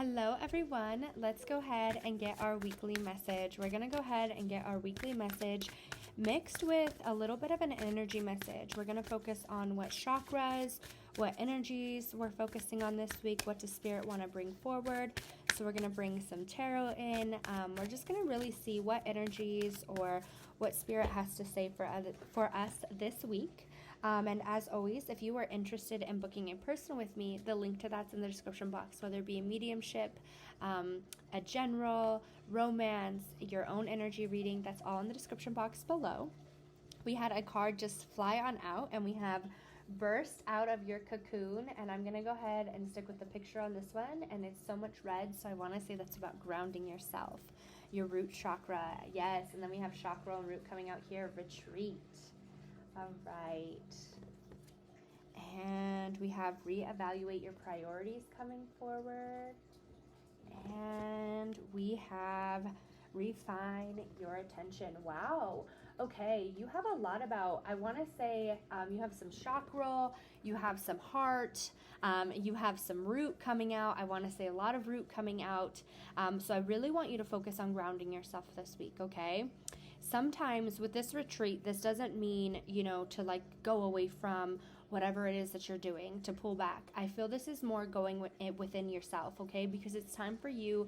Hello, everyone. Let's go ahead and get our weekly message. We're going to go ahead and get our weekly message mixed with a little bit of an energy message. We're going to focus on what chakras, what energies we're focusing on this week, what does Spirit want to bring forward. So we're going to bring some tarot in. We're just going to really see what energies or what Spirit has to say for us this week. And as always, if you are interested in booking a personal with me, the link to that's in the description box, whether it be a mediumship, a general, romance, your own energy reading, that's all in the description box below. We had a card just fly on out, and we have burst out of your cocoon, and I'm going to go ahead and stick with the picture on this one, and it's so much red, so I want to say that's about grounding yourself, your root chakra, yes, and then we have chakra and root coming out here, retreat. All right. And we have reevaluate your priorities coming forward. And we have refine your attention. Wow. Okay, you have a lot about, I want to say you have some chakra, you have some heart, you have some root coming out. I want to say a lot of root coming out. So I really want you to focus on grounding yourself this week, okay? Sometimes with this retreat, this doesn't mean, to like go away from whatever it is that you're doing, to pull back. I feel this is more going within yourself, okay? Because it's time for you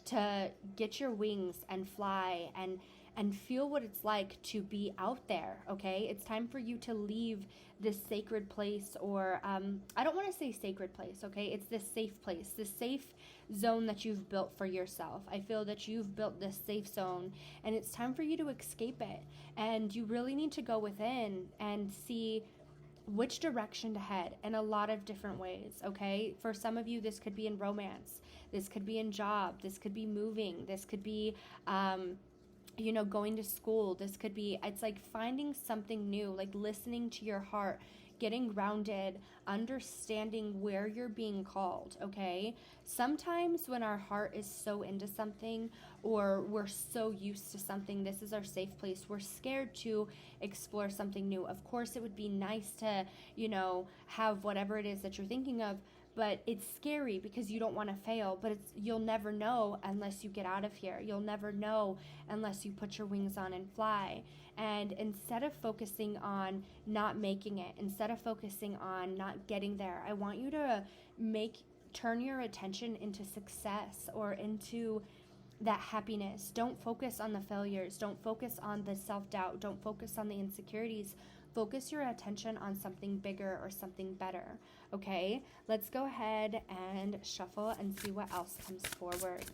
to get your wings and fly and feel what it's like to be out there, okay? It's time for you to leave this sacred place, or I don't want to say sacred place, okay? It's this safe place, this safe zone that you've built for yourself. I feel that you've built this safe zone, and it's time for you to escape it. And you really need to go within and see which direction to head in a lot of different ways, okay? For some of you, this could be in romance. This could be in job. This could be moving. This could be, going to school. This could be, it's like finding something new, like listening to your heart, getting grounded, understanding where you're being called, okay? Sometimes when our heart is so into something, or we're so used to something, this is our safe place. We're scared to explore something new. Of course, it would be nice to, have whatever it is that you're thinking of, but it's scary because you don't want to fail, but you'll never know unless you get out of here. You'll never know unless you put your wings on and fly. And instead of focusing on not making it, instead of focusing on not getting there, I want you to turn your attention into success or into that happiness. Don't focus on the failures. Don't focus on the self-doubt. Don't focus on the insecurities. Focus your attention on something bigger or something better, okay? Let's go ahead and shuffle and see what else comes forward.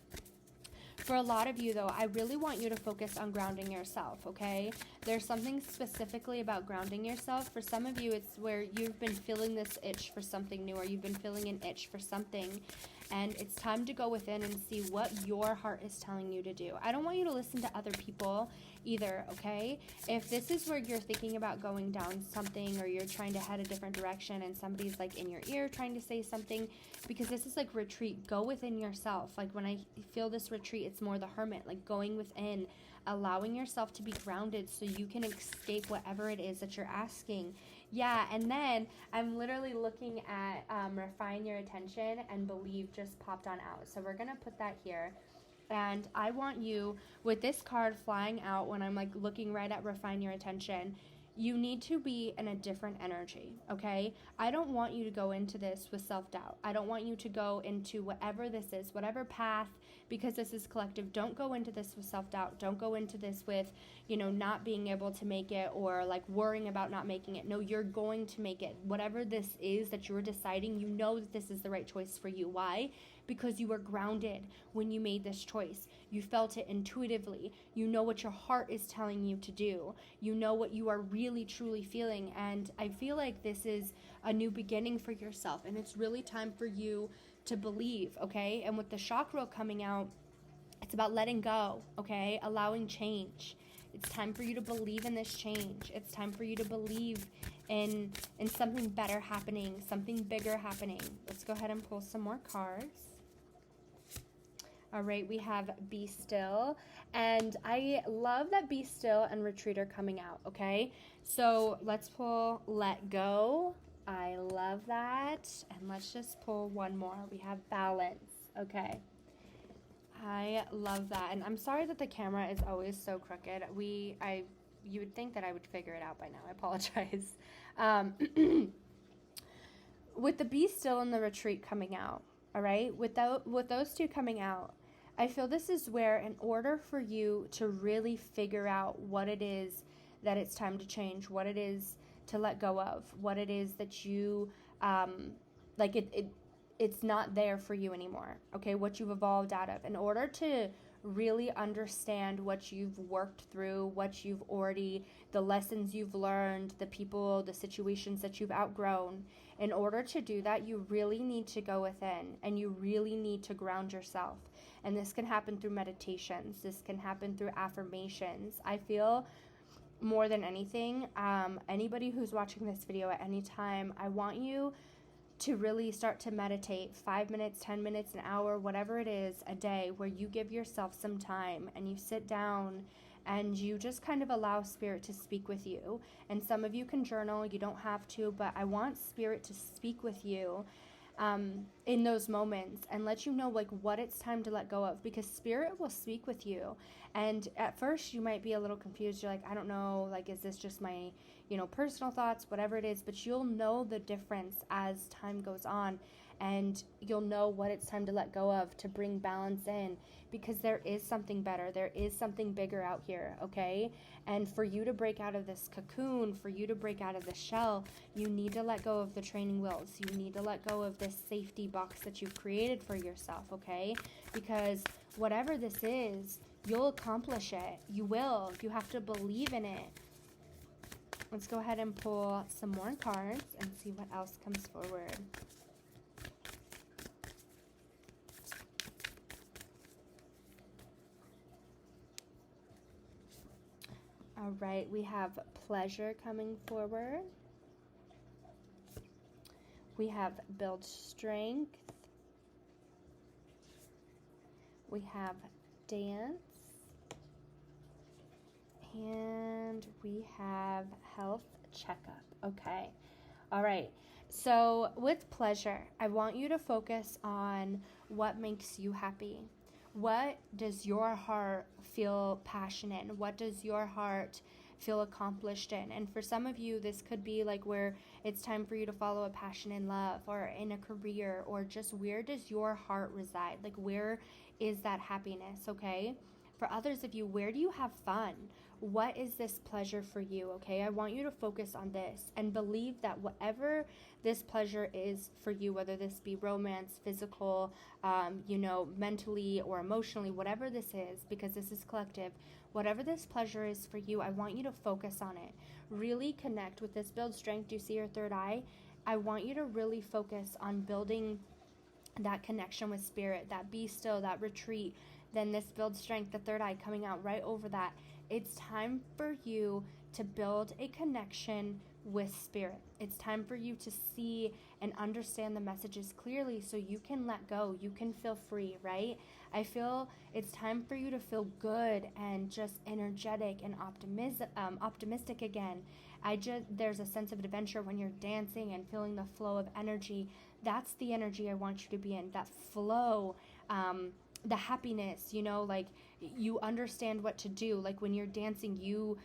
For a lot of you, though, I really want you to focus on grounding yourself, okay? There's something specifically about grounding yourself. For some of you, it's where you've been feeling this itch for something new, or you've been feeling an itch for something, and it's time to go within and see what your heart is telling you to do. I don't want you to listen to other people either, okay? If this is where you're thinking about going down something, or you're trying to head a different direction and somebody's like in your ear trying to say something, because this is like retreat, go within yourself. Like when I feel this retreat, it's more the hermit, like going within, allowing yourself to be grounded so you can escape whatever it is that you're asking. Yeah, and then I'm literally looking at refine your attention, and believe just popped on out. So we're going to put that here. And I want you, with this card flying out, when I'm like looking right at refine your attention, you need to be in a different energy, okay? I don't want you to go into this with self-doubt. I don't want you to go into whatever this is, whatever path, because this is collective. Don't go into this with self-doubt. Don't go into this with, not being able to make it, or like worrying about not making it. No, you're going to make it. Whatever this is that you're deciding, you know that this is the right choice for you. Why? Because you were grounded when you made this choice. You felt it intuitively. You know what your heart is telling you to do. You know what you are really, truly feeling. And I feel like this is a new beginning for yourself. And it's really time for you to believe, okay? And with the chakra coming out, it's about letting go, okay? Allowing change. It's time for you to believe in this change. It's time for you to believe in something better happening, something bigger happening. Let's go ahead and pull some more cards. All right, we have Be Still, and I love that Be Still and Retreat are coming out, okay? So let's pull Let Go. I love that. And let's just pull one more. We have Balance, Okay. I love that. And I'm sorry that the camera is always so crooked. You would think that I would figure it out by now. I apologize. Um, with the Be Still and the Retreat coming out, all right? With those two coming out, I feel this is where, in order for you to really figure out what it is that it's time to change, what it is to let go of, what it is that you, like it's not there for you anymore, okay? What you've evolved out of. In order to really understand what you've worked through, the lessons you've learned, the people, the situations that you've outgrown, in order to do that, you really need to go within and you really need to ground yourself. And this can happen through meditations. This can happen through affirmations. I feel more than anything, anybody who's watching this video at any time, I want you to really start to meditate 5 minutes, 10 minutes, an hour, whatever it is a day, where you give yourself some time and you sit down and you just kind of allow Spirit to speak with you. And some of you can journal, you don't have to, but I want Spirit to speak with you in those moments and let you know like what it's time to let go of, because Spirit will speak with you. And at first you might be a little confused. You're like, I don't know, like, is this just my, personal thoughts, whatever it is, but you'll know the difference as time goes on, and you'll know what it's time to let go of to bring balance in, because there is something better. There is something bigger out here, okay? And for you to break out of this cocoon, for you to break out of the shell, you need to let go of the training wheels. You need to let go of this safety box that you've created for yourself, okay? Because whatever this is, you'll accomplish it. You will. You have to believe in it. Let's go ahead and pull some more cards and see what else comes forward. All right, we have pleasure coming forward. We have build strength. We have dance. And we have health checkup. Okay. All right. So with pleasure, I want you to focus on what makes you happy. What does your heart feel passionate in? What does your heart feel accomplished in? And for some of you, this could be like where it's time for you to follow a passion in love or in a career, or just where does your heart reside? Like, where is that happiness? Okay. For others of you, where do you have fun? What is this pleasure for you? Okay, I want you to focus on this and believe that whatever this pleasure is for you, whether this be romance, physical, mentally or emotionally, whatever this is, because this is collective, whatever this pleasure is for you, I want you to focus on it. Really connect with this. Build strength. Do you see your third eye? I want you to really focus on building that connection with Spirit, that be still, that retreat. Then this build strength, the third eye coming out right over that. It's time for you to build a connection with Spirit. It's time for you to see and understand the messages clearly so you can let go. You can feel free, right? I feel it's time for you to feel good and just energetic and optimistic again. There's a sense of adventure when you're dancing and feeling the flow of energy. That's the energy I want you to be in, that flow, the happiness, like you understand what to do. Like when you're dancing, you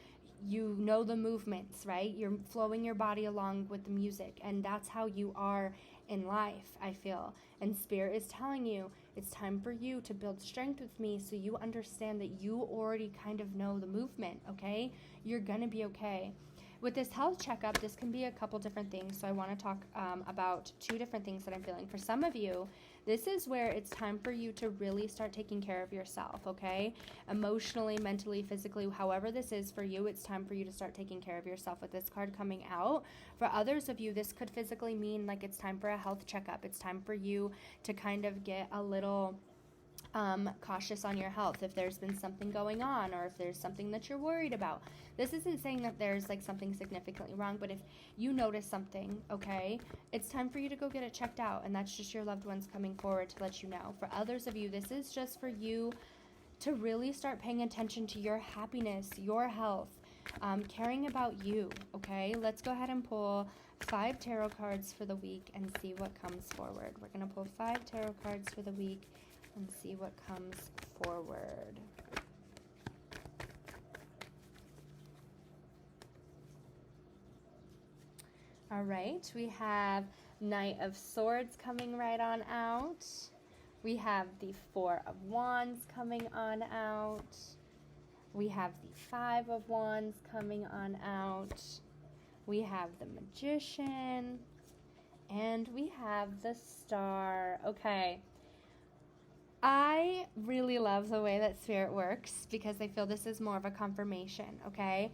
know the movements, right? You're flowing your body along with the music, and that's how you are in life, I feel. And Spirit is telling you it's time for you to build strength with me so you understand that you already kind of know the movement, okay? You're gonna be okay. With this health checkup, this can be a couple different things. So I want to talk about two different things that I'm feeling. For some of you, this is where it's time for you to really start taking care of yourself, okay? Emotionally, mentally, physically, however this is for you, it's time for you to start taking care of yourself with this card coming out. For others of you, this could physically mean like it's time for a health checkup. It's time for you to kind of get a little cautious on your health if there's been something going on, or if there's something that you're worried about. This isn't saying that there's like something significantly wrong, but if you notice something, okay, it's time for you to go get it checked out, and that's just your loved ones coming forward to let you know. For others of you, this is just for you to really start paying attention to your happiness, your health, caring about you, okay? Let's go ahead and pull 5 tarot cards for the week and see what comes forward. We're going to pull 5 tarot cards for the week and see what comes forward. All right, we have Knight of Swords coming right on out. We have the 4 of Wands coming on out. We have the 5 of Wands coming on out. We have the Magician. And we have the Star. Okay. I really love the way that Spirit works because I feel this is more of a confirmation, okay?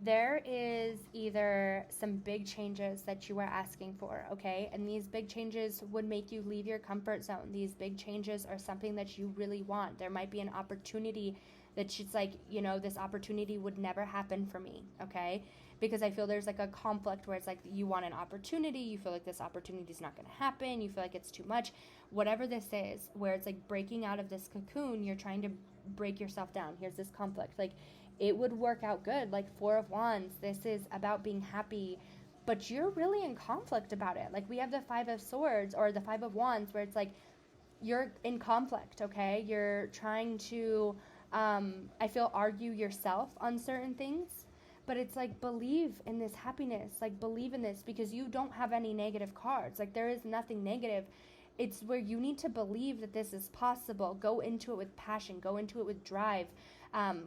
There is either some big changes that you are asking for, okay? And these big changes would make you leave your comfort zone. These big changes are something that you really want. There might be an opportunity that she's like, you know, this opportunity would never happen for me, okay? Because I feel there's like a conflict where it's like you want an opportunity, you feel like this opportunity is not going to happen, you feel like it's too much. Whatever this is, where it's like breaking out of this cocoon, you're trying to break yourself down. Here's this conflict. Like, it would work out good. Like 4 of Wands, this is about being happy, but you're really in conflict about it. Like, we have the 5 of Swords or the 5 of Wands where it's like you're in conflict, okay? You're trying to, I feel, argue yourself on certain things. But it's like, believe in this happiness, like believe in this, because you don't have any negative cards. Like, there is nothing negative. It's where you need to believe that this is possible. Go into it with passion, go into it with drive,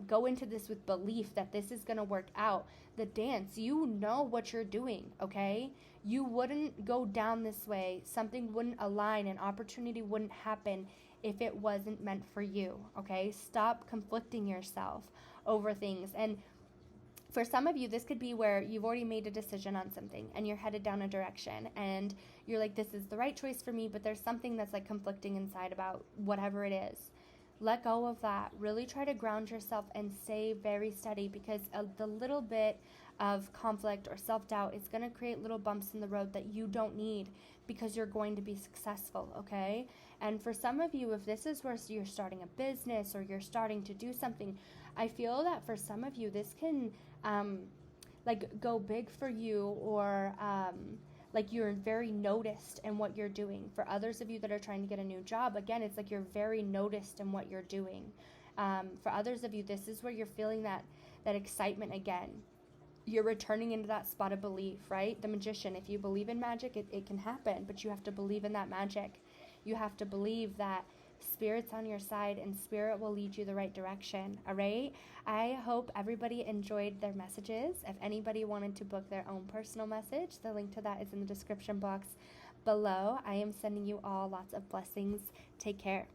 go into this with belief that this is going to work out. The dance, you know what you're doing, okay? You wouldn't go down this way. Something wouldn't align, an opportunity wouldn't happen if it wasn't meant for you, okay? Stop conflicting yourself over things. And for some of you, this could be where you've already made a decision on something and you're headed down a direction and you're like, this is the right choice for me, but there's something that's like conflicting inside about whatever it is. Let go of that. Really try to ground yourself and stay very steady, because the little bit of conflict or self-doubt is going to create little bumps in the road that you don't need, because you're going to be successful, okay? And for some of you, if this is where you're starting a business or you're starting to do something, I feel that for some of you, this can like go big for you, or like you're very noticed in what you're doing. For others of you that are trying to get a new job, again, it's like you're very noticed in what you're doing. For others of you, this is where you're feeling that excitement again. You're returning into that spot of belief, right? The Magician, if you believe in magic, it can happen, but you have to believe in that magic. You have to believe that Spirit's on your side and Spirit will lead you the right direction, all right? I hope everybody enjoyed their messages. If anybody wanted to book their own personal message, the link to that is in the description box below. I am sending you all lots of blessings. Take care.